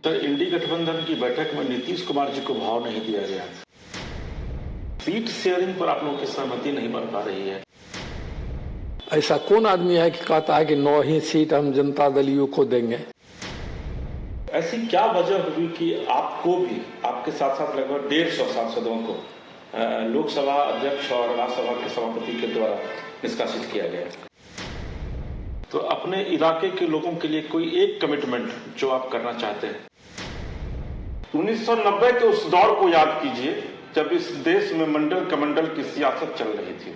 Sir, इंडी गठबंधन की बैठक में नीतीश कुमार जी को भाव नहीं दिया गया। सीट शेयरिंग पर आप लोगों की सहमति नहीं बन पा रही है। ऐसा कौन आदमी है कि कहता है कि 9 ही सीट हम जनता दल यू को देंगे? ऐसी क्या वजह हुई कि आपको भी, आपके साथ साथ लगभग 150 सांसदों को लोकसभा अध्यक्ष और राज्यसभा के सभापति के द्वारा निष्कासित किया गया? तो अपने इलाके के लोगों के लिए कोई एक कमिटमेंट जो आप करना चाहते हैं। 1990 के उस दौर को याद कीजिए जब इस देश में मंडल कमंडल की सियासत चल रही थी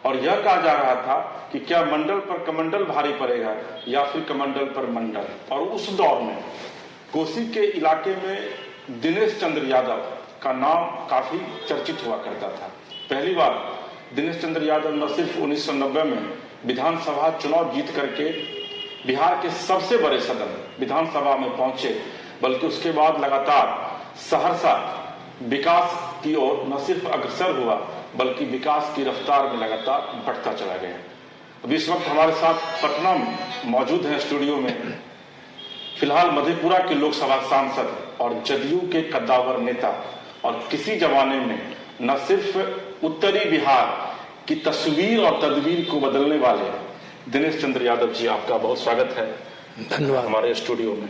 और यह कहा जा रहा था कि क्या मंडल पर कमंडल भारी पड़ेगा या फिर कमंडल पर मंडल। और उस दौर में कोसी के इलाके में दिनेश चंद्र यादव का नाम काफी चर्चित हुआ करता था। पहली बार दिनेश चंद्र यादव न सिर्फ 1990 में विधानसभा चुनाव जीत करके बिहार के सबसे बड़े सदन विधानसभा में पहुंचे, बल्कि उसके बाद लगातार सहरसा विकास की ओर न सिर्फ अग्रसर हुआ बल्कि विकास की रफ्तार में लगातार बढ़ता चला गया। अभी इस वक्त हमारे साथ पटना में मौजूद है स्टूडियो में फिलहाल मधेपुरा के लोकसभा सांसद और जदयू के कद्दावर नेता और किसी जमाने में न सिर्फ उत्तरी बिहार की तस्वीर और तदबीर को बदलने वाले दिनेश चंद्र यादव जी, आपका बहुत स्वागत है। धन्यवाद। हमारे स्टूडियो में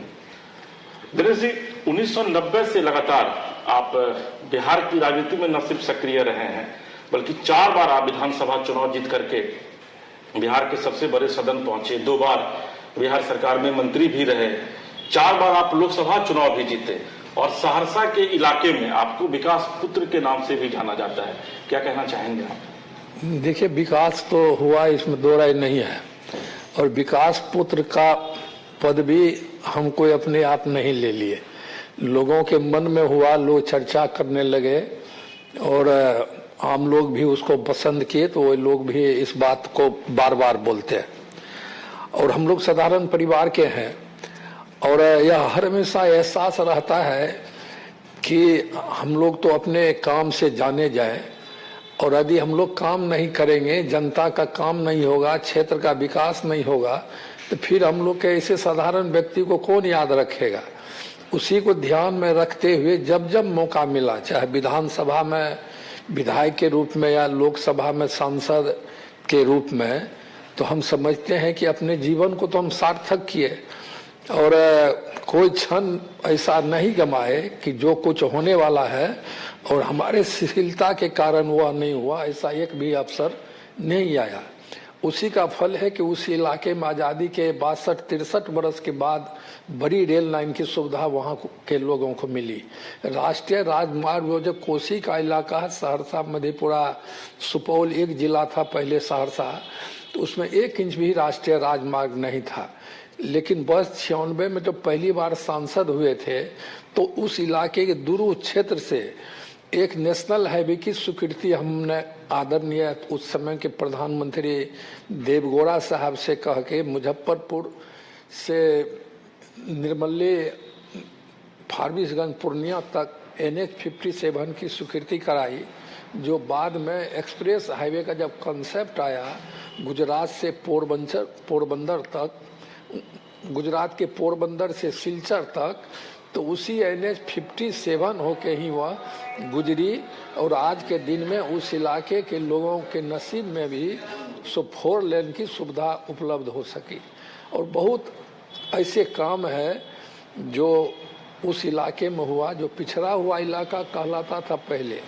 दिनेश जी, 1990 से लगातार आप बिहार की राजनीति में न सिर्फ सक्रिय रहे हैं बल्कि 4 बार आप विधानसभा चुनाव जीत करके बिहार के सबसे बड़े सदन पहुंचे, 2 बार बिहार सरकार में मंत्री भी रहे, 4 बार आप लोकसभा चुनाव भी जीते और सहरसा के इलाके में आपको विकास पुत्र के नाम से भी जाना जाता है। क्या कहना चाहेंगे आप? देखिए, विकास तो हुआ, इसमें दो राय नहीं है। और विकास पुत्र का पद भी हम कोई अपने आप नहीं ले लिए, लोगों के मन में हुआ, लोग चर्चा करने लगे और आम लोग भी उसको पसंद किए तो वो लोग भी इस बात को बार बार बोलते हैं। और हम लोग साधारण परिवार के हैं और यह हर हमेशा एहसास रहता है कि हम लोग तो अपने काम से जाने जाएं और यदि हम लोग काम नहीं करेंगे, जनता का काम नहीं होगा, क्षेत्र का विकास नहीं होगा, तो फिर हम लोग के ऐसे साधारण व्यक्ति को कौन याद रखेगा। उसी को ध्यान में रखते हुए जब जब मौका मिला, चाहे विधानसभा में विधायक के रूप में या लोकसभा में सांसद के रूप में, तो हम समझते हैं कि अपने जीवन को तो हम सार्थक किए और कोई क्षण ऐसा नहीं गमाए कि जो कुछ होने वाला है और हमारे शिथिलता के कारण वह नहीं हुआ, ऐसा एक भी अवसर नहीं आया। उसी का फल है कि उस इलाके में आज़ादी के 62-63 वर्ष के बाद बड़ी रेल लाइन की सुविधा वहाँ के लोगों को मिली। राष्ट्रीय राजमार्ग जो कोसी का इलाका है, सहरसा मधेपुरा सुपौल एक जिला था पहले सहरसा, तो उसमें 1 इंच भी राष्ट्रीय राजमार्ग नहीं था। लेकिन वर्ष 96 में जब पहली बार सांसद हुए थे तो उस इलाके के दूर क्षेत्र से एक नेशनल हाईवे की स्वीकृति हमने आदरणीय उस समय के प्रधानमंत्री देवगौड़ा साहब से कह के मुजफ्फरपुर से निर्मली फारबिसगंज पूर्णिया तक NH 57 की स्वीकृति कराई, जो बाद में एक्सप्रेस हाईवे का जब कंसेप्ट आया गुजरात से पोरबंदर तक, गुजरात के पोरबंदर से सिलचर तक, तो उसी NH 57 होके ही वह गुजरी और आज के दिन में उस इलाके के लोगों के नसीब में भी 4 लेन की सुविधा उपलब्ध हो सकी। और बहुत ऐसे काम है जो उस इलाके में हुआ, जो पिछड़ा हुआ इलाका कहलाता था पहले।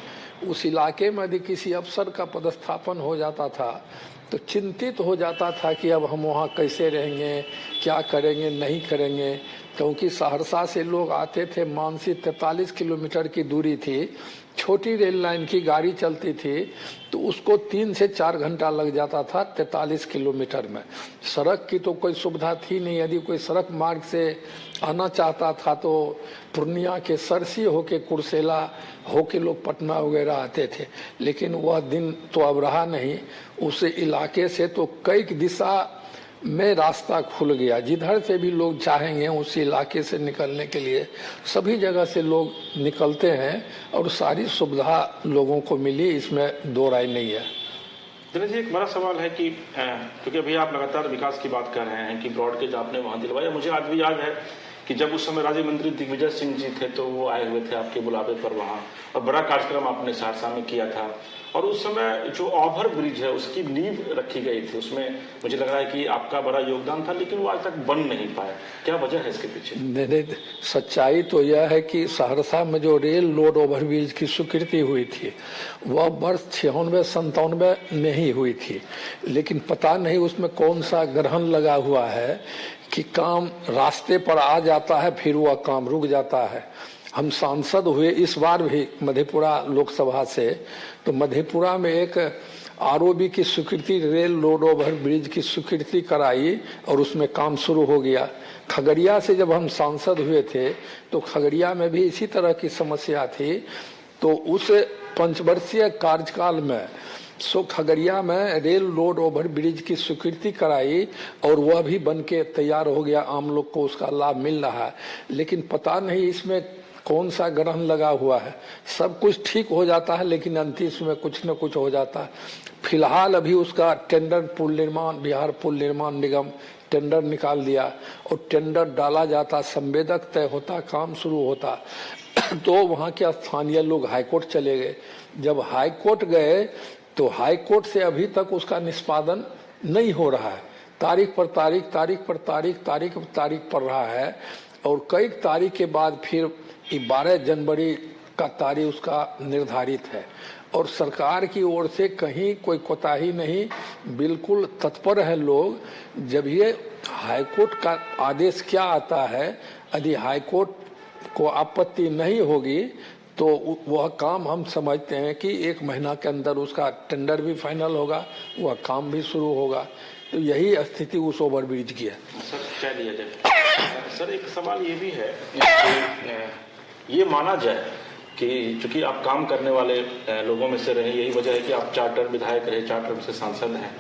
उस इलाके में यदि किसी अफसर का पदस्थापन हो जाता था तो चिंतित हो जाता था कि अब हम वहाँ कैसे रहेंगे, क्या करेंगे, नहीं करेंगे, क्योंकि सहरसा से लोग आते थे, मानसी 43 किलोमीटर की दूरी थी, छोटी रेल लाइन की गाड़ी चलती थी तो उसको 3 से 4 घंटा लग जाता था 43 किलोमीटर में। सड़क की तो कोई सुविधा थी नहीं, यदि कोई सड़क मार्ग से आना चाहता था तो पूर्णिया के सरसी होके कुर्सेला होके लोग पटना वगैरह आते थे। लेकिन वह दिन तो अब रहा नहीं। उस इलाके से तो कई दिशा में रास्ता खुल गया, जिधर से भी लोग चाहेंगे उस इलाके से निकलने के लिए सभी जगह से लोग निकलते हैं और सारी सुविधा लोगों को मिली, इसमें दो राय नहीं है। दिनेश जी, एक बड़ा सवाल है कि क्योंकि अभी आप लगातार विकास की बात कर रहे हैं कि ब्रॉडगेज आपने वहाँ दिलवाया, मुझे आज भी याद है कि जब उस समय राज्य मंत्री दिग्विजय सिंह जी थे तो वो आए हुए थे आपके बुलावे पर वहाँ, और बड़ा कार्यक्रम आपने सहरसा में किया था, और उस समय जो ओवर ब्रिज है उसकी नींव रखी गई थी, उसमें मुझे लग रहा है कि आपका बड़ा योगदान था, लेकिन वो आज तक बन नहीं पाया। क्या वजह है इसके पीछे? नहीं, सच्चाई तो यह है कि सहरसा में जो रेल लोड ओवरब्रिज की स्वीकृति हुई थी वह वर्ष 96-97 में ही हुई थी, लेकिन पता नहीं उसमें कौन सा ग्रहण लगा हुआ है कि काम रास्ते पर आ जाता है फिर वह काम रुक जाता है। हम सांसद हुए इस बार भी मधेपुरा लोकसभा से, तो मधेपुरा में एक आरओबी की स्वीकृति, रेल लोड ओवर ब्रिज की स्वीकृति कराई और उसमें काम शुरू हो गया। खगड़िया से जब हम सांसद हुए थे तो खगड़िया में भी इसी तरह की समस्या थी, तो उस पंचवर्षीय कार्यकाल में खगड़िया में रेल लोड ओवर ब्रिज की स्वीकृति कराई और वह भी बन के तैयार हो गया, आम लोग को उसका लाभ मिल रहा है। लेकिन पता नहीं इसमें कौन सा ग्रहण लगा हुआ है, सब कुछ ठीक हो जाता है लेकिन अंतिम में कुछ न कुछ हो जाता है। फिलहाल अभी उसका टेंडर पुल निर्माण, बिहार पुल निर्माण निगम टेंडर निकाल दिया और टेंडर डाला जाता, संवेदक तय होता, काम शुरू होता तो वहाँ के स्थानीय लोग हाईकोर्ट चले गए। जब हाईकोर्ट गए तो हाईकोर्ट से अभी तक उसका निष्पादन नहीं हो रहा है, तारीख पर तारीख, तारीख पर तारीख, तारीख पर तारीख पड़ रहा है, और कई तारीख के बाद फिर 12 जनवरी का तारीख उसका निर्धारित है और सरकार की ओर से कहीं कोई कोताही नहीं, बिल्कुल तत्पर है लोग। जब ये हाईकोर्ट का आदेश क्या आता है, यदि हाईकोर्ट को आपत्ति नहीं होगी तो वह काम हम समझते हैं कि 1 महीना के अंदर उसका टेंडर भी फाइनल होगा, वह काम भी शुरू होगा। तो यही स्थिति उस ओवरब्रिज की है। सर क्या लिया जाए? सर एक सवाल ये भी है कि ये माना जाए कि चूंकि आप काम करने वाले लोगों में से रहे, यही वजह है कि आप 4 टर्म विधायक रहे, 4 टर्म से सांसद हैं,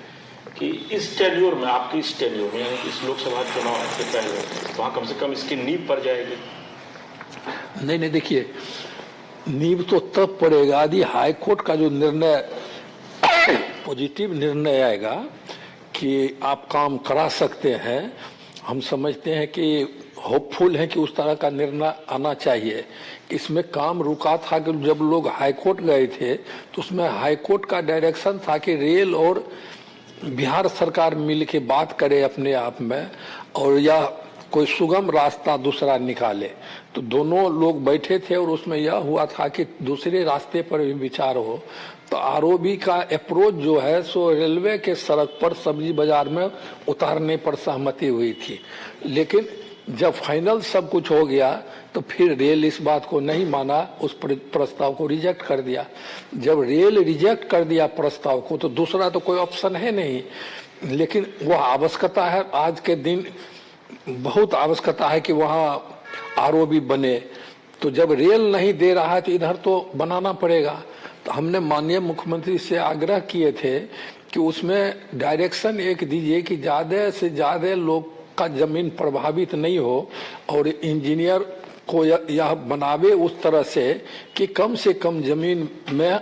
कि इस टेन्योर में, आपकी इस टेन्योर में, यानी इस लोकसभा चुनाव से पहले वहाँ कम से कम इसकी नींव पड़ जाएगी? नहीं, देखिए, नींव तो तब पड़ेगा यदि हाईकोर्ट का जो निर्णय पॉजिटिव निर्णय आएगा कि आप काम करा सकते हैं। हम समझते हैं कि होपफुल है कि उस तरह का निर्णय आना चाहिए। इसमें काम रुका था कि जब लोग हाईकोर्ट गए थे तो उसमें हाईकोर्ट का डायरेक्शन था कि रेल और बिहार सरकार मिल के बात करे अपने आप में और यह कोई सुगम रास्ता दूसरा निकाले। तो दोनों लोग बैठे थे और उसमें यह हुआ था कि दूसरे रास्ते पर भी विचार हो। तो आरओबी का अप्रोच जो है सो रेलवे के सड़क पर सब्जी बाजार में उतारने पर सहमति हुई थी, लेकिन जब फाइनल सब कुछ हो गया तो फिर रेल इस बात को नहीं माना, उस प्रस्ताव को रिजेक्ट कर दिया। जब रेल रिजेक्ट कर दिया प्रस्ताव को तो दूसरा तो कोई ऑप्शन है नहीं, लेकिन वह आवश्यकता है, आज के दिन बहुत आवश्यकता है कि वहाँ आरओबी बने। तो जब रेल नहीं दे रहा है तो इधर तो बनाना पड़ेगा। तो हमने माननीय मुख्यमंत्री से आग्रह किए थे कि उसमें डायरेक्शन एक दीजिए कि ज़्यादा से ज़्यादा लोग का जमीन प्रभावित नहीं हो और इंजीनियर को यह बनावे उस तरह से कि कम से कम जमीन में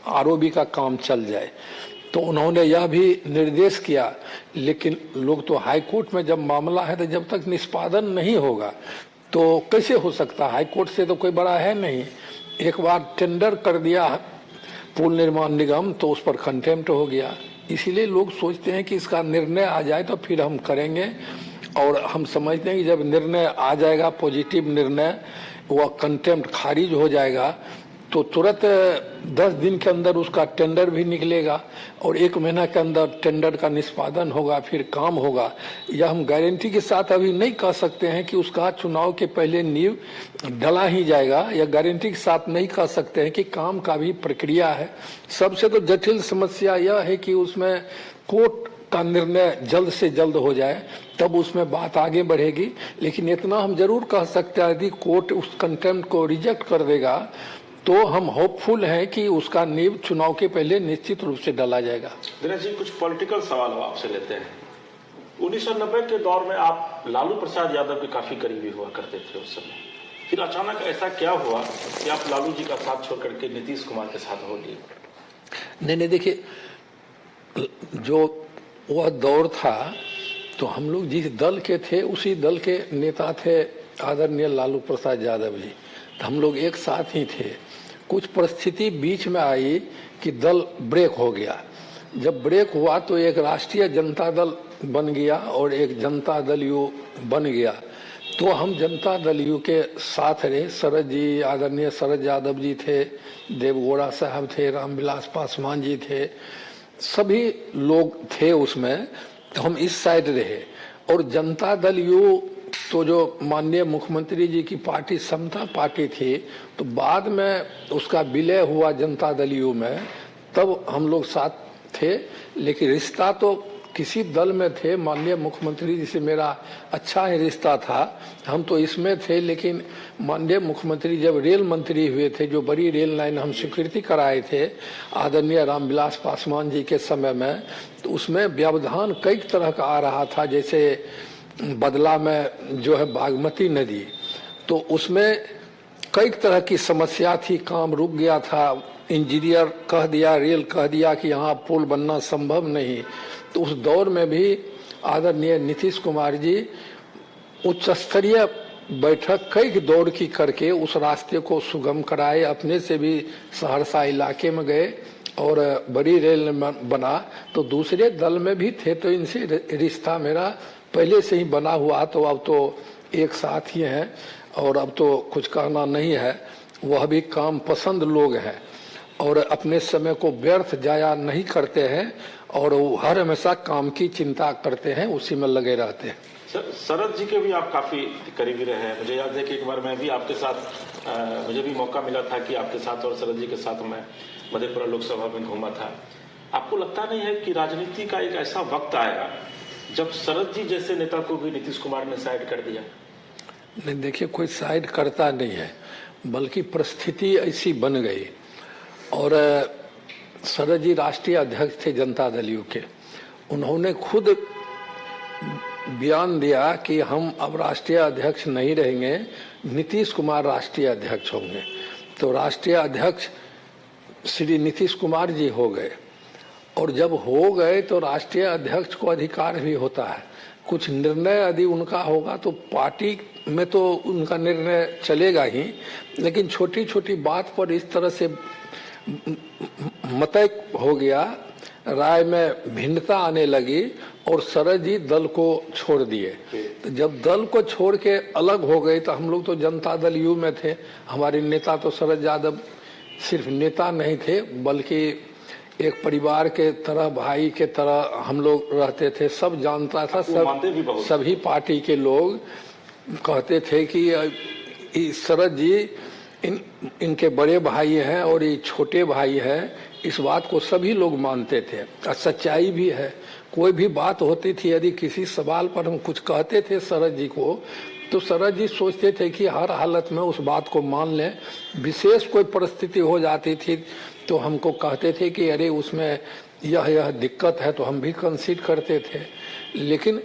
आरओबी का काम चल जाए। तो उन्होंने यह भी निर्देश किया, लेकिन लोग तो हाईकोर्ट में जब मामला है तो जब तक निष्पादन नहीं होगा तो कैसे हो सकता? हाईकोर्ट से तो कोई बड़ा है नहीं। एक बार टेंडर कर दिया पुल निर्माण निगम तो उस पर कंटेम्प्ट हो गया। इसीलिए लोग सोचते हैं कि इसका निर्णय आ जाए तो फिर हम करेंगे, और हम समझते हैं कि जब निर्णय आ जाएगा पॉजिटिव निर्णय, वह कंटेम्प्ट खारिज हो जाएगा तो तुरंत 10 दिन के अंदर उसका टेंडर भी निकलेगा और 1 महीना के अंदर टेंडर का निष्पादन होगा, फिर काम होगा। यह हम गारंटी के साथ अभी नहीं कह सकते हैं कि उसका चुनाव के पहले नींव डला ही जाएगा, या गारंटी के साथ नहीं कह सकते हैं कि काम का भी प्रक्रिया है। सबसे तो जटिल समस्या यह है कि उसमें कोर्ट का निर्णय जल्द से जल्द हो जाए, तब उसमें बात आगे बढ़ेगी। लेकिन इतना हम जरूर कह सकते हैं यदि कोर्ट उस कंटेम्प्ट को रिजेक्ट कर देगा तो हम होपफुल हैं कि उसका नींव चुनाव के पहले निश्चित रूप से डाला जाएगा। दिनेश जी, कुछ पॉलिटिकल सवाल आपसे लेते हैं। 1990 के दौर में आप लालू प्रसाद यादव के काफी करीबी हुआ करते थे उस समय, फिर अचानक ऐसा क्या हुआ कि आप लालू जी का साथ छोड़ करके नीतीश कुमार के साथ हो लिए? नहीं, देखिए, जो वह दौर था तो हम लोग जिस दल के थे उसी दल के नेता थे आदरणीय लालू प्रसाद यादव जी, तो हम लोग एक साथ ही थे। कुछ परिस्थिति बीच में आई कि दल ब्रेक हो गया। जब ब्रेक हुआ तो एक राष्ट्रीय जनता दल बन गया और एक जनता दल यू बन गया। तो हम जनता दल यू के साथ रहे। शरद जी, आदरणीय शरद यादव जी थे, देवगौड़ा साहब थे, रामविलास पासवान जी थे, सभी लोग थे उसमें। तो हम इस साइड रहे। और जनता दल यू तो जो माननीय मुख्यमंत्री जी की पार्टी समता पार्टी थी, तो बाद में उसका विलय हुआ जनता दल यू में, तब हम लोग साथ थे। लेकिन रिश्ता तो किसी दल में थे। माननीय मुख्यमंत्री जी से मेरा अच्छा ही रिश्ता था, हम तो इसमें थे। लेकिन माननीय मुख्यमंत्री जब रेल मंत्री हुए थे, जो बड़ी रेल लाइन हम स्वीकृति कराए थे आदरणीय रामविलास पासवान जी के समय में, तो उसमें व्यवधान कई तरह का आ रहा था। जैसे बदला में जो है बागमती नदी, तो उसमें कई तरह की समस्या थी, काम रुक गया था। इंजीनियर कह दिया, रेल कह दिया कि यहाँ पुल बनना संभव नहीं। तो उस दौर में भी आदरणीय नीतीश कुमार जी उच्च स्तरीय बैठक कई दौर की करके उस रास्ते को सुगम कराए। अपने से भी सहरसा इलाके में गए और बड़ी रेल बना। तो दूसरे दल में भी थे, तो इनसे रिश्ता मेरा पहले से ही बना हुआ। तो अब तो एक साथ ही हैं और अब तो कुछ कहना नहीं है। वह भी काम पसंद लोग हैं और अपने समय को व्यर्थ जाया नहीं करते हैं और वो हर हमेशा काम की चिंता करते हैं, उसी में लगे रहते हैं। शरद जी के भी आप काफी करीबी रहे हैं। मुझे याद है कि एक बार मैं भी आपके साथ, मुझे भी मौका मिला था कि आपके साथ और शरद जी के साथ मैं मधेपुरा लोकसभा में घूमा था। आपको लगता नहीं है कि राजनीति का एक ऐसा वक्त आएगा जब शरद जी जैसे नेता को भी नीतीश कुमार ने साइड कर दिया? नहीं, देखिए, कोई साइड करता नहीं है, बल्कि परिस्थिति ऐसी बन गई। और शरद जी राष्ट्रीय अध्यक्ष थे जनता दल यू के। उन्होंने खुद बयान दिया कि हम अब राष्ट्रीय अध्यक्ष नहीं रहेंगे, नीतीश कुमार राष्ट्रीय अध्यक्ष होंगे। तो राष्ट्रीय अध्यक्ष श्री नीतीश कुमार जी हो गए। और जब हो गए तो राष्ट्रीय अध्यक्ष को अधिकार भी होता है, कुछ निर्णय यदि उनका होगा तो पार्टी में तो उनका निर्णय चलेगा ही, लेकिन छोटी छोटी बात पर इस तरह से मतय हो गया, राय में भिन्नता आने लगी और शरद जी दल को छोड़ दिए। तो जब दल को छोड़ के अलग हो गए तो हम लोग तो जनता दल यू में थे। हमारे नेता तो शरद यादव सिर्फ नेता नहीं थे, बल्कि एक परिवार के तरह, भाई के तरह हम लोग रहते थे। सब जानता था, सब सभी पार्टी के लोग कहते थे कि शरद जी इनके बड़े भाई हैं और ये छोटे भाई हैं। इस बात को सभी लोग मानते थे और सच्चाई भी है। कोई भी बात होती थी, यदि किसी सवाल पर हम कुछ कहते थे शरद जी को, तो शरद जी सोचते थे कि हर हालत में उस बात को मान लें। विशेष कोई परिस्थिति हो जाती थी तो हमको कहते थे कि अरे उसमें यह दिक्कत है, तो हम भी कंसीड करते थे। लेकिन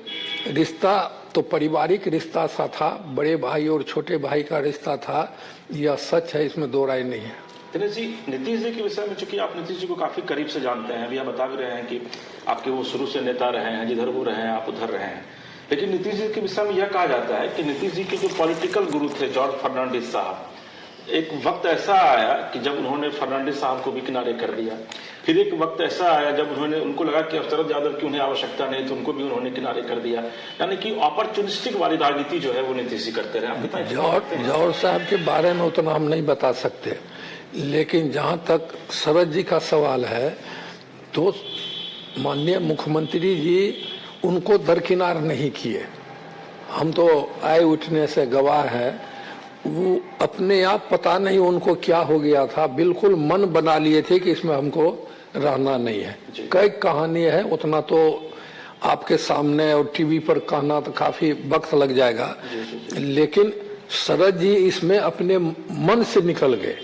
रिश्ता तो पारिवारिक रिश्ता सा था, बड़े भाई और छोटे भाई का रिश्ता था, यह सच है, इसमें दो राय नहीं है। दिनेश जी, नीतीश जी के विषय में, चूंकि आप नीतीश जी को काफी करीब से जानते हैं, अभी आप बता भी रहे हैं कि आपके वो शुरू से नेता रहे हैं, जिधर वो रहे हैं आप उधर रहे हैं। लेकिन नीतीश जी के विषय में यह कहा जाता है कि नीतीश जी के जो पॉलिटिकल गुरु थे जॉर्ज फर्नांडिस साहब, एक वक्त ऐसा आया कि जब उन्होंने फर्नांडिस साहब को भी किनारे कर दिया। फिर एक वक्त ऐसा आया जब उनको लगा कि अब शरद यादव की उन्हें आवश्यकता नहीं, तो उनको भी उन्होंने किनारे कर दिया। यानी कि अपॉर्चुनिस्टिक वाली राजनीति जो है वो नीतीश जी करते रहे। जॉर्ज साहब के बारे में उतना हम नहीं बता सकते, लेकिन जहां तक शरद जी का सवाल है तो माननीय मुख्यमंत्री जी उनको दरकिनार नहीं किए। हम तो आए उठने से गवाह है। वो अपने आप पता नहीं उनको क्या हो गया था, बिल्कुल मन बना लिए थे कि इसमें हमको रहना नहीं है। कई कहानी है, उतना तो आपके सामने और टीवी पर कहना तो काफी वक्त लग जाएगा। लेकिन शरद जी इसमें अपने मन से निकल गए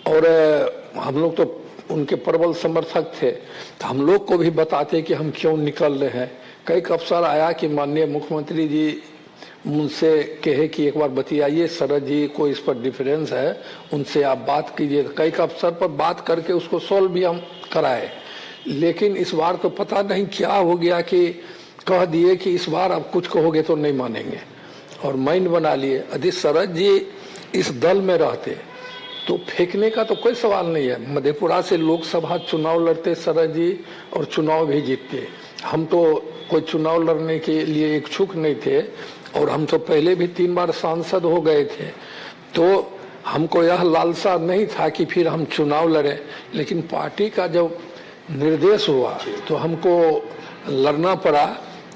और हम लोग तो उनके प्रबल समर्थक थे, तो हम लोग को भी बताते कि हम क्यों निकल रहे हैं। कई अवसर आया कि माननीय मुख्यमंत्री जी मुझसे कहे कि एक बार बतियाइए, शरद जी को इस पर डिफरेंस है, उनसे आप बात कीजिए। कई अवसर पर बात करके उसको सॉल्व भी हम कराए। लेकिन इस बार तो पता नहीं क्या हो गया कि कह दिए कि इस बार आप कुछ कहोगे तो नहीं मानेंगे। और माइंड बना लिए। यदि शरद जी इस दल में रहते तो फेंकने का तो कोई सवाल नहीं है। मधेपुरा से लोकसभा चुनाव लड़ते शरद जी और चुनाव भी जीतते। हम तो कोई चुनाव लड़ने के लिए इच्छुक नहीं थे और हम तो पहले भी 3 बार सांसद हो गए थे, तो हमको यह लालसा नहीं था कि फिर हम चुनाव लड़ें। लेकिन पार्टी का जब निर्देश हुआ तो हमको लड़ना पड़ा।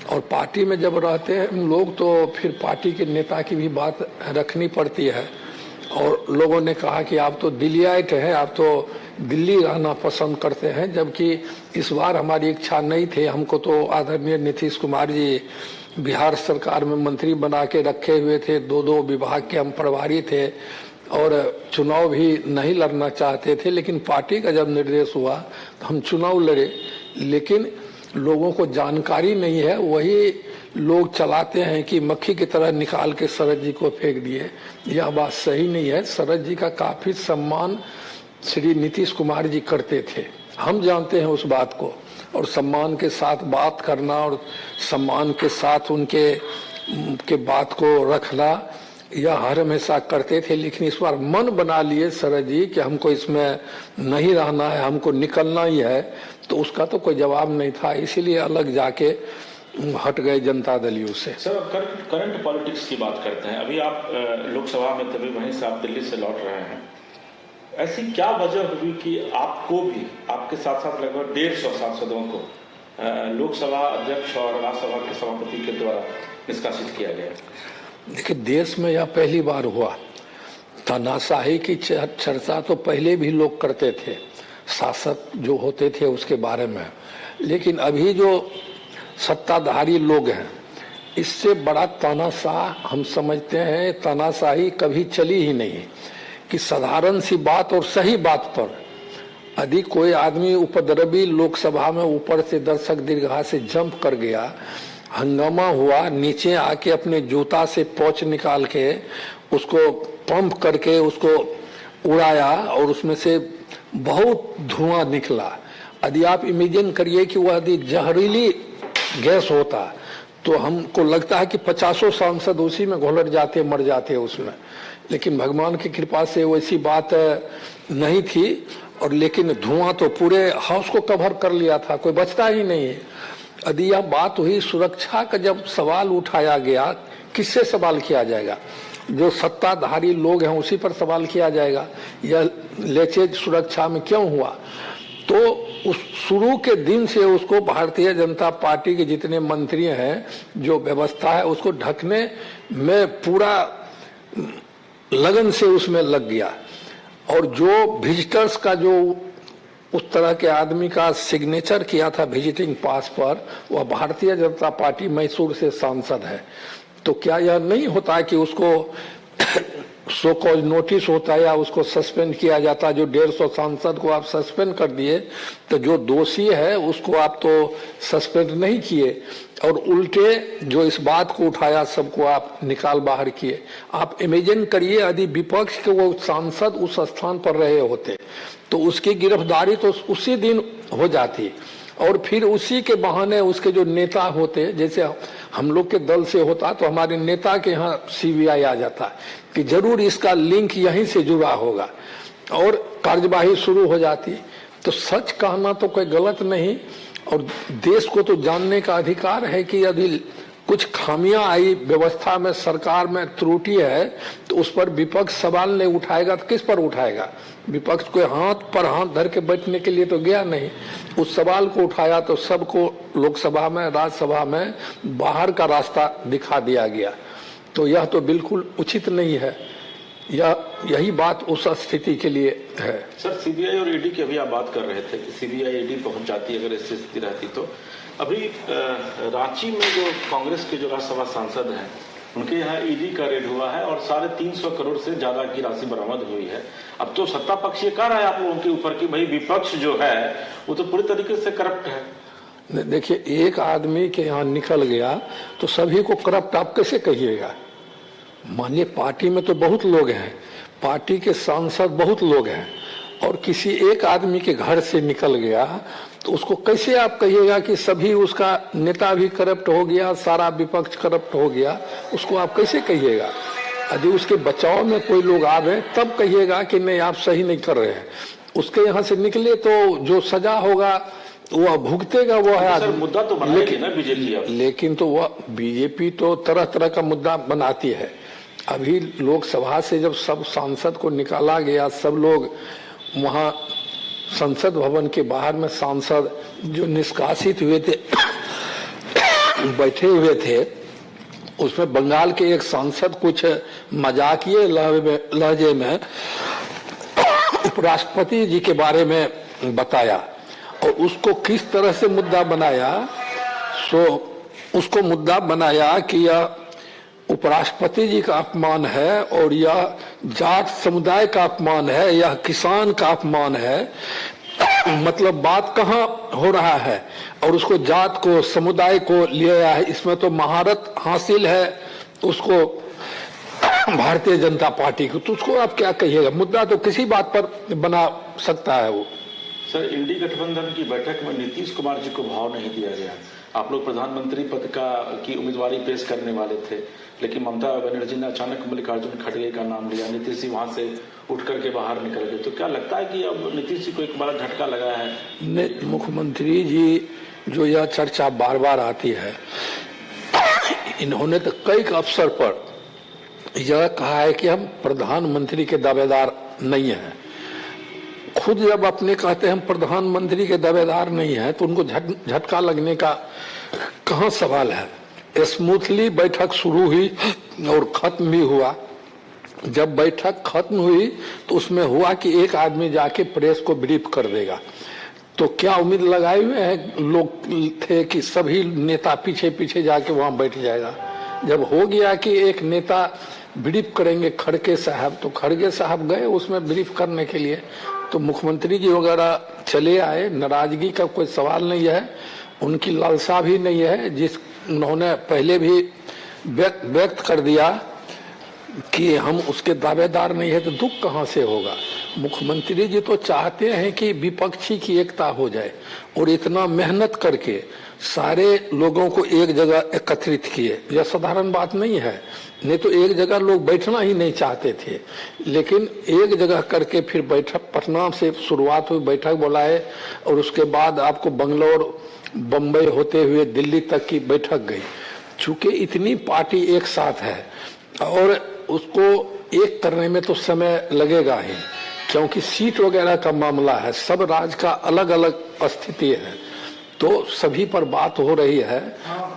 और पार्टी में जब रहते हैं हम लोग तो फिर पार्टी के नेता की भी बात रखनी पड़ती है। और लोगों ने कहा कि आप तो दिल्लीआइट हैं, आप तो दिल्ली रहना पसंद करते हैं, जबकि इस बार हमारी इच्छा नहीं थी। हमको तो आदरणीय नीतीश कुमार जी बिहार सरकार में मंत्री बना के रखे हुए थे, 2 विभाग के हम प्रभारी थे और चुनाव भी नहीं लड़ना चाहते थे। लेकिन पार्टी का जब निर्देश हुआ तो हम चुनाव लड़े। लेकिन लोगों को जानकारी नहीं है, वही लोग चलाते हैं कि मक्खी की तरह निकाल के शरद जी को फेंक दिए। यह बात सही नहीं है। शरद जी का काफी सम्मान श्री नीतीश कुमार जी करते थे, हम जानते हैं उस बात को। और सम्मान के साथ बात करना और सम्मान के साथ उनके बात को रखना यह हर हमेशा करते थे। लेकिन इस बार मन बना लिए शरद जी कि हमको इसमें नहीं रहना है, हमको निकलना ही है, तो उसका तो कोई जवाब नहीं था, इसीलिए अलग जाके हट गए जनता दल यू से। सर, करंट पॉलिटिक्स की बात करते हैं। अभी आप लोकसभा में तभी वहीं से आप दिल्ली से लौट रहे हैं। ऐसी क्या वजह हुई कि आपको भी, आपके साथ साथ लगभग 150 सांसदों को लोकसभा अध्यक्ष और राज्यसभा के सभापति के द्वारा निष्कासित किया गया? देखिए, देश में यह पहली बार हुआ। तानाशाही की चर्चा तो पहले भी लोग करते थे, शासक जो होते थे उसके बारे में, लेकिन अभी जो सत्ताधारी लोग हैं इससे बड़ा तानाशाह हम समझते हैं तानाशाही कभी चली ही नहीं। कि साधारण सी बात और सही बात पर यदि कोई आदमी उपद्रवी लोकसभा में ऊपर से दर्शक दीर्घा से जंप कर गया, हंगामा हुआ, नीचे आके अपने जूता से पोंछ निकाल के उसको पंप करके उसको उड़ाया और उसमें से बहुत धुआं निकला। यदि आप इमेजिन करिए कि वह यदि जहरीली गैस होता तो हमको लगता है कि 50 सांसद उसी में घुलट जाते, मर जाते उसमें। लेकिन भगवान की कृपा से वैसी बात नहीं थी। और लेकिन धुआं तो पूरे हाउस को कवर कर लिया था, कोई बचता ही नहीं है। यदि यह बात हुई सुरक्षा का, जब सवाल उठाया गया, किससे सवाल किया जाएगा? जो सत्ताधारी लोग हैं उसी पर सवाल किया जाएगा। यह लेचेज सुरक्षा में क्यों हुआ? तो उस शुरू के दिन से उसको भारतीय जनता पार्टी के जितने मंत्री हैं, जो व्यवस्था है उसको ढकने में पूरा लगन से उसमें लग गया। और जो विजिटर्स का जो उस तरह के आदमी का सिग्नेचर किया था विजिटिंग पास पर, वह भारतीय जनता पार्टी मैसूर से सांसद है। तो क्या यह नहीं होता कि उसको सो कॉज नोटिस होता है या उसको सस्पेंड किया जाता? जो 150 सांसद को आप सस्पेंड कर दिए तो जो दोषी है उसको आप तो सस्पेंड नहीं किए, और उल्टे जो इस बात को उठाया सबको आप निकाल बाहर किए। आप इमेजिन करिए यदि विपक्ष के वो सांसद उस स्थान पर रहे होते तो उसकी गिरफ्तारी तो उसी दिन हो जाती, और फिर उसी के बहाने उसके जो नेता होते, जैसे हम लोग के दल से होता तो हमारे नेता के यहाँ सीबीआई आ जाता कि जरूर इसका लिंक यहीं से जुड़ा होगा और कार्यवाही शुरू हो जाती। तो सच कहना तो कोई गलत नहीं, और देश को तो जानने का अधिकार है कि यदि कुछ खामियां आई व्यवस्था में, सरकार में त्रुटि है, तो उस पर विपक्ष सवाल नहीं उठाएगा तो किस पर उठाएगा? विपक्ष कोई हाथ पर हाथ धर के बैठने के लिए तो गया नहीं। उस सवाल को उठाया तो सबको लोकसभा में, राज्यसभा में बाहर का रास्ता दिखा दिया गया। तो यह तो बिल्कुल उचित नहीं है। यही बात उस स्थिति के लिए है। सर, सीबीआई और ईडी की अभी आप बात कर रहे थे कि सीबीआई ईडी पहुंच जाती अगर ऐसी स्थिति रहती तो। अभी रांची में जो कांग्रेस के जो राज्यसभा सांसद हैं उनके यहाँ ईडी का रेड हुआ है और 350 करोड़ से ज्यादा की राशि बरामद हुई है। अब तो सत्ता पक्ष ये कह रहा है आप लोगों के ऊपर कि भाई विपक्ष जो है वो तो पूरी तरीके से करप्ट है। देखिए, एक आदमी के यहाँ निकल गया तो सभी को करप्ट आप कैसे कहिएगा? मानिए पार्टी में तो बहुत लोग हैं, पार्टी के सांसद बहुत लोग हैं, और किसी एक आदमी के घर से निकल गया तो उसको कैसे आप कहिएगा कि सभी उसका नेता भी करप्ट हो गया, सारा विपक्ष करप्ट हो गया, उसको आप कैसे कहिएगा? यदि उसके बचाव में कोई लोग आवे तब कहिएगा कि नहीं आप सही नहीं कर रहे हैं। उसके यहाँ से निकले तो जो सजा होगा वह भुगतेगा, वो है। सर मुद्दा तो बनाएगी ना बीजेपी, लेकिन तो वह बीजेपी तो तरह तरह का मुद्दा बनाती है। अभी लोकसभा से जब सब सांसद को निकाला गया, सब लोग वहाँ संसद भवन के बाहर में सांसद जो निष्कासित हुए थे बैठे हुए थे, उसमें बंगाल के एक सांसद कुछ मजाकिये लहजे में उपराष्ट्रपति जी के बारे में बताया और उसको किस तरह से मुद्दा बनाया। उसको मुद्दा बनाया कि यह उपराष्ट्रपति जी का अपमान है और यह जाट समुदाय का अपमान है, यह किसान का अपमान है। मतलब बात कहाँ हो रहा है, और उसको जात को समुदाय को लिया है, इसमें तो महारत हासिल है उसको भारतीय जनता पार्टी को, तो उसको आप क्या कहिएगा? मुद्दा तो किसी बात पर बना सकता है वो। सर इंडी गठबंधन की बैठक में नीतीश कुमार जी को भाव नहीं दिया गया। आप लोग प्रधानमंत्री पद की उम्मीदवारी पेश करने वाले थे, लेकिन ममता बनर्जी ने अचानक मल्लिकार्जुन खड़गे का नाम लिया, नीतीश जी वहां से उठ करके बाहर निकल गए। तो क्या लगता है कि अब नीतीश जी को एक बड़ा झटका लगा है? मुख्यमंत्री जी जो यह चर्चा बार बार आती है, इन्होंने तो कई अवसर पर यह कहा है कि हम प्रधानमंत्री के दावेदार नहीं हैं। खुद जब अपने कहते हैं हम प्रधानमंत्री के दावेदार नहीं है तो उनको झटका लगने का कहाँ सवाल है। स्मूथली बैठक शुरू हुई और खत्म भी हुआ। जब बैठक खत्म हुई तो उसमें हुआ कि एक आदमी जाके प्रेस को ब्रीफ कर देगा। तो क्या उम्मीद लगाए हुए हैं लोग थे कि सभी नेता पीछे पीछे जाके वहां बैठ जाएगा? जब हो गया कि एक नेता ब्रीफ करेंगे खड़गे साहब, तो खड़गे साहब गए उसमें ब्रीफ करने के लिए, तो मुख्यमंत्री जी वगैरह चले आए। नाराजगी का कोई सवाल नहीं है, उनकी लालसा भी नहीं है, जिस उन्होंने पहले भी व्यक्त कर दिया कि हम उसके दावेदार नहीं है, तो दुख कहाँ से होगा? मुख्यमंत्री जी तो चाहते हैं कि विपक्षी की एकता हो जाए और इतना मेहनत करके सारे लोगों को एक जगह एकत्रित किए। यह साधारण बात नहीं है, नहीं तो एक जगह लोग बैठना ही नहीं चाहते थे, लेकिन एक जगह करके फिर बैठक पटना से शुरुआत हुई, बैठक बुलाए और उसके बाद आपको बंगलोर बम्बई होते हुए दिल्ली तक की बैठक गई। चूंकि इतनी पार्टी एक साथ है और उसको एक करने में तो समय लगेगा ही, क्योंकि सीट वगैरह का मामला है, सब राज्य का अलग अलग स्थिति है, तो सभी पर बात हो रही है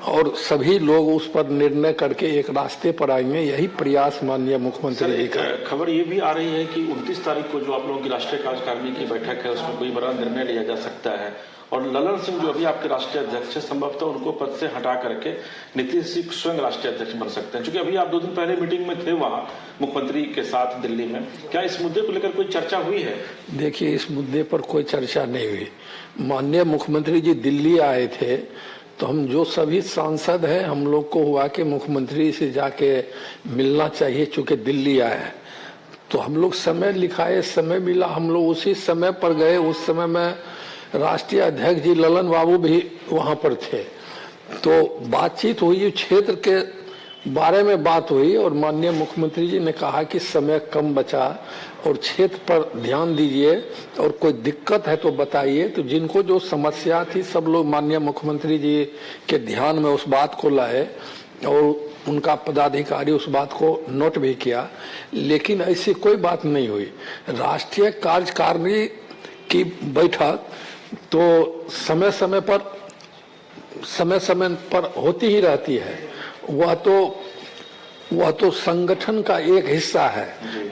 और सभी लोग उस पर निर्णय करके एक रास्ते पर आएंगे। यही प्रयास माननीय मुख्यमंत्री जी का। खबर ये भी आ रही है कि 29 तारीख को जो आप लोगों की राष्ट्रीय कार्यकारिणी की बैठक है उसमें कोई बड़ा निर्णय लिया जा सकता है और ललन सिंह जो अभी आपके राष्ट्रीय अध्यक्ष है, संभवतः उनको पद से हटा करके नीतीश जी स्वयं राष्ट्रीय अध्यक्ष बन सकते हैं। क्योंकि अभी आप 2 दिन पहले मीटिंग में थे वहां मुख्यमंत्री के साथ दिल्ली में, क्या इस मुद्दे को लेकर कोई चर्चा हुई है? देखिए, इस मुद्दे पर कोई चर्चा नहीं हुई। माननीय मुख्यमंत्री जी दिल्ली आए थे तो हम जो सभी सांसद हैं हम लोग को हुआ कि मुख्यमंत्री से जाके मिलना चाहिए, चूंकि दिल्ली आए हैं। तो हम लोग समय लिखाए, समय मिला, हम लोग उसी समय पर गए। उस समय में राष्ट्रीय अध्यक्ष जी ललन बाबू भी वहां पर थे, तो बातचीत हुई, क्षेत्र के बारे में बात हुई और माननीय मुख्यमंत्री जी ने कहा कि समय कम बचा और क्षेत्र पर ध्यान दीजिए और कोई दिक्कत है तो बताइए। तो जिनको जो समस्या थी सब लोग माननीय मुख्यमंत्री जी के ध्यान में उस बात को लाए और उनका पदाधिकारी उस बात को नोट भी किया, लेकिन ऐसी कोई बात नहीं हुई। राष्ट्रीय कार्यकारिणी की बैठक तो समय समय पर होती ही रहती है। वह तो संगठन का एक हिस्सा है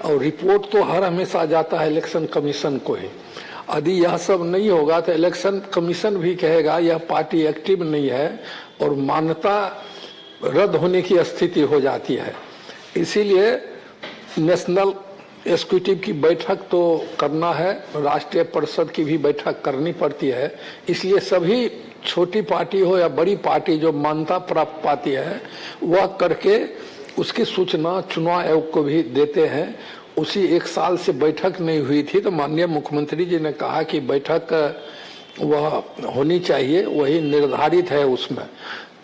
और रिपोर्ट तो हर हमेशा जाता है इलेक्शन कमीशन को ही। यदि यह सब नहीं होगा तो इलेक्शन कमीशन भी कहेगा यह पार्टी एक्टिव नहीं है और मान्यता रद्द होने की स्थिति हो जाती है। इसीलिए नेशनल एग्जीक्यूटिव की बैठक तो करना है, राष्ट्रीय परिषद की भी बैठक करनी पड़ती है। इसलिए सभी छोटी पार्टी हो या बड़ी पार्टी जो मान्यता प्राप्त पाती है वह करके उसकी सूचना चुनाव आयोग को भी देते हैं। उसी एक साल से बैठक नहीं हुई थी, तो माननीय मुख्यमंत्री जी ने कहा कि बैठक वह होनी चाहिए, वही निर्धारित है उसमें।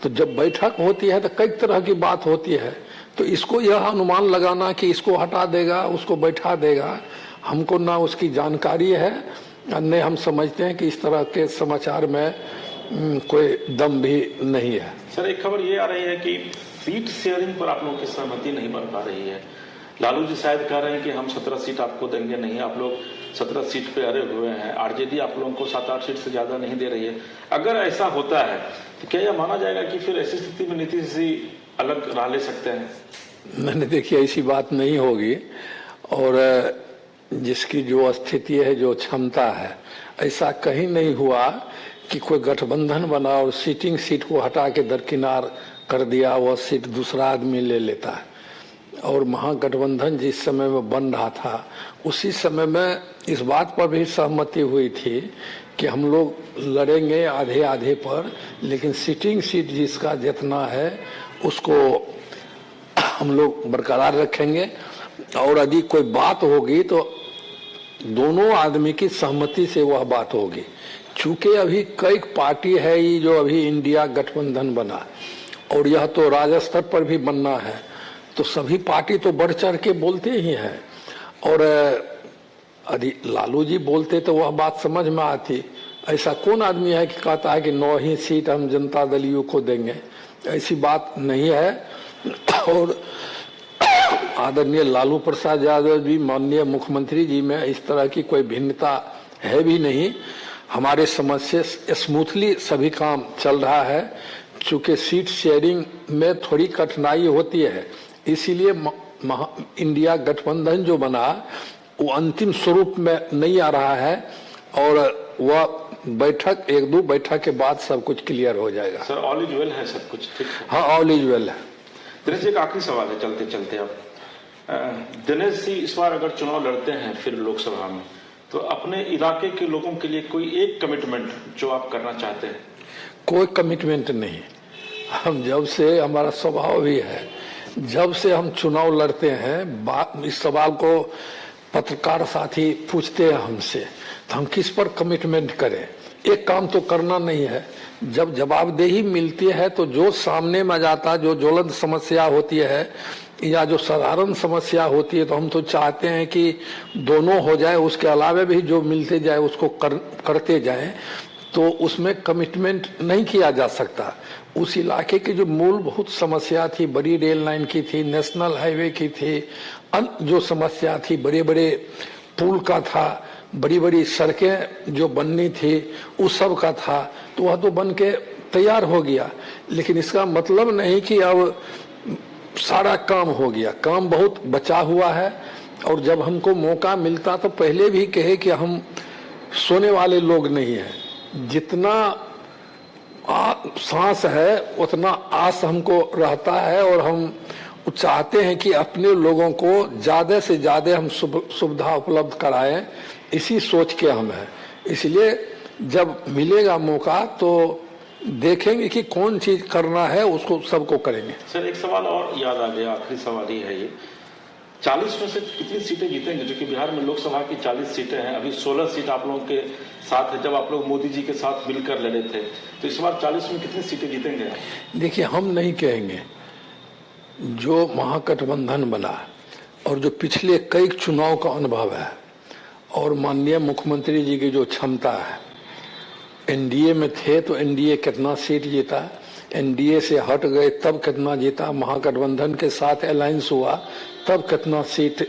तो जब बैठक होती है तो कई तरह की बात होती है, तो इसको यह अनुमान लगाना कि इसको हटा देगा उसको बैठा देगा, हमको ना उसकी जानकारी है, न हम समझते हैं कि इस तरह के समाचार में कोई दम भी नहीं है। सर, एक खबर ये आ रही है कि सीट शेयरिंग पर आप लोगों की सहमति नहीं बन पा रही है। लालू जी शायद कह रहे हैं कि हम 17 सीट आपको देंगे, नहीं, आप लोग 17 सीट पे अड़े हुए हैं। आरजेडी आप लोगों को 7-8 सीट से ज्यादा नहीं दे रही है। अगर ऐसा होता है तो क्या यह माना जाएगा कि फिर ऐसी स्थिति में नीतीश जी अलग राह ले सकते हैं? मैंने देखिए ऐसी बात नहीं होगी, और जिसकी जो स्थिति है, जो क्षमता है, ऐसा कहीं नहीं हुआ कि कोई गठबंधन बना और सीटिंग सीट को हटा के दरकिनार कर दिया, वह सीट दूसरा आदमी ले लेता है। और महागठबंधन जिस समय में बन रहा था उसी समय में इस बात पर भी सहमति हुई थी कि हम लोग लड़ेंगे आधे आधे पर, लेकिन सीटिंग सीट जिसका जितना है उसको हम लोग बरकरार रखेंगे, और यदि कोई बात होगी तो दोनों आदमी की सहमति से वह बात होगी। चूंकि अभी कई पार्टी है ये जो अभी इंडिया गठबंधन बना, और यह तो राज्य स्तर पर भी बनना है, तो सभी पार्टी तो बढ़ चढ़ के बोलते ही हैं। और यदि लालू जी बोलते तो वह बात समझ में आती। ऐसा कौन आदमी है कि कहता है कि 9 ही सीट हम जनता दलियों को देंगे, ऐसी बात नहीं है। और आदरणीय लालू प्रसाद यादव जी, माननीय मुख्यमंत्री जी में इस तरह की कोई भिन्नता है भी नहीं। हमारे समझ से स्मूथली सभी काम चल रहा है। चूंकि सीट शेयरिंग में थोड़ी कठिनाई होती है, इसीलिए इंडिया गठबंधन जो बना वो अंतिम स्वरूप में नहीं आ रहा है, और वह बैठक 1-2 बैठक के बाद सब कुछ क्लियर हो जाएगा। सर, ऑल इज वेल है, सब कुछ ठीक है? हाँ, ऑल इज वेल है। दिनेश जी, एक आखिरी सवाल है चलते चलते। अब दिनेश जी इस बार अगर चुनाव लड़ते हैं फिर लोकसभा में, तो अपने इलाके के लोगों के लिए कोई एक कमिटमेंट जो आप करना चाहते हैं? कोई कमिटमेंट नहीं। हम जब से, हमारा स्वभाव भी है, जब से हम चुनाव लड़ते हैं, इस सवाल को पत्रकार साथी पूछते हैं हमसे, तो हम किस पर कमिटमेंट करें? एक काम तो करना नहीं है। जब जवाबदेही मिलती है तो जो सामने में जाता, जो ज्वलंत समस्या होती है या जो साधारण समस्या होती है, तो हम तो चाहते हैं कि दोनों हो जाए, उसके अलावा भी जो मिलते जाए उसको करते जाएं। तो उसमें कमिटमेंट नहीं किया जा सकता। उस इलाके की जो मूलभूत समस्या थी, बड़ी रेल लाइन की थी, नेशनल हाईवे की थी, अन्य जो समस्या थी, बड़े बड़े पुल का था, बड़ी बड़ी सड़कें जो बननी थी, उस सब का था, तो वह तो बन के तैयार हो गया। लेकिन इसका मतलब नहीं कि अब सारा काम हो गया, काम बहुत बचा हुआ है। और जब हमको मौका मिलता तो पहले भी कहे कि हम सोने वाले लोग नहीं हैं। जितना सांस है उतना आस हमको रहता है, और हम चाहते हैं कि अपने लोगों को ज्यादा से ज्यादा हम सुविधा उपलब्ध कराएं, इसी सोच के हम हैं। इसलिए जब मिलेगा मौका तो देखेंगे कि कौन चीज करना है, उसको सबको करेंगे। सर, एक सवाल और याद आ गया, आखिरी सवाल ही है ये। 40 में से कितनी सीटें जीतेंगे? जो कि बिहार में लोकसभा की 40 सीटें हैं, अभी 16 सीट आप लोगों के साथ है। जब आप लोग मोदी जी के साथ मिलकर लड़े थे, तो इस बार 40 में कितनी सीटें जीतेंगे? देखिए, हम नहीं कहेंगे। जो महागठबंधन बना और जो पिछले कई चुनाव का अनुभव है, और माननीय मुख्यमंत्री जी की जो क्षमता है, एनडीए में थे तो एनडीए कितना सीट जीता, एनडीए से हट गए तब कितना जीता, महागठबंधन के साथ अलायंस हुआ तब कितना सीट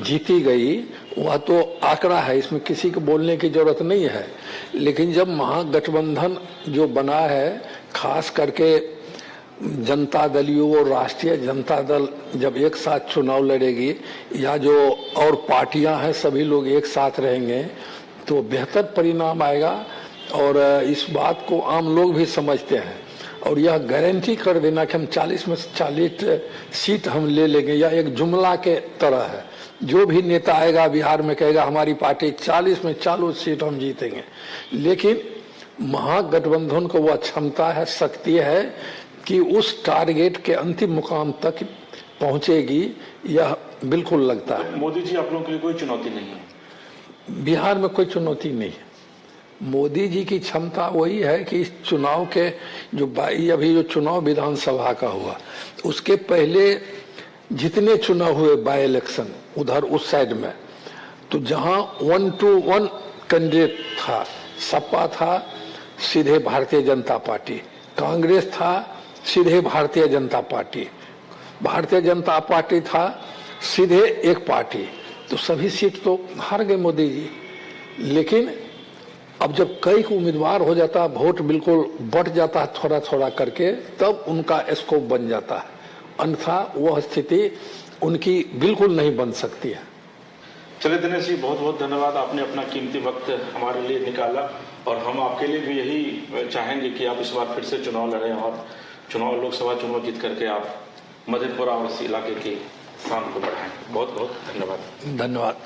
जीती गई, वह तो आंकड़ा है, इसमें किसी को बोलने की जरूरत नहीं है। लेकिन जब महागठबंधन जो बना है, खास करके जनता दलियों और राष्ट्रीय जनता दल जब एक साथ चुनाव लड़ेगी, या जो और पार्टियां हैं सभी लोग एक साथ रहेंगे, तो बेहतर परिणाम आएगा। और इस बात को आम लोग भी समझते हैं। और यह गारंटी कर देना कि हम 40 में से 40 सीट हम ले लेंगे, या एक जुमला के तरह है। जो भी नेता आएगा बिहार में कहेगा हमारी पार्टी 40 में 40 सीट हम जीतेंगे, लेकिन महागठबंधन को वह क्षमता है, शक्ति है कि उस टारगेट के अंतिम मुकाम तक पहुंचेगी। यह बिल्कुल लगता है। मोदी जी आप लोगों के लिए कोई चुनौती नहीं है? बिहार में कोई चुनौती नहीं है। मोदी जी की क्षमता वही है कि इस चुनाव के जो अभी जो चुनाव विधानसभा का हुआ, उसके पहले जितने चुनाव हुए बाय इलेक्शन उधर उस साइड में, तो जहां 1 to 1 कैंडिडेट था, सपा था सीधे भारतीय जनता पार्टी, कांग्रेस था सीधे भारतीय जनता पार्टी, भारतीय जनता पार्टी था सीधे एक पार्टी, तो सभी सीट तो हार गए मोदी जी। लेकिन अब जब कई उम्मीदवार हो जाता है, वोट बिल्कुल बढ़ जाता है थोड़ा थोड़ा करके, तब उनका स्कोप बन जाता है, अन्यथा वह स्थिति उनकी बिल्कुल नहीं बन सकती है। चलिए दिनेश जी, बहुत बहुत धन्यवाद, आपने अपना कीमती वक्त हमारे लिए निकाला, और हम आपके लिए भी यही चाहेंगे कि आप इस बार फिर से चुनाव लड़ें और लोकसभा चुनाव जीत करके आप मधेपुरा और इस इलाके की शान को बढ़ाएं। बहुत बहुत धन्यवाद। धन्यवाद।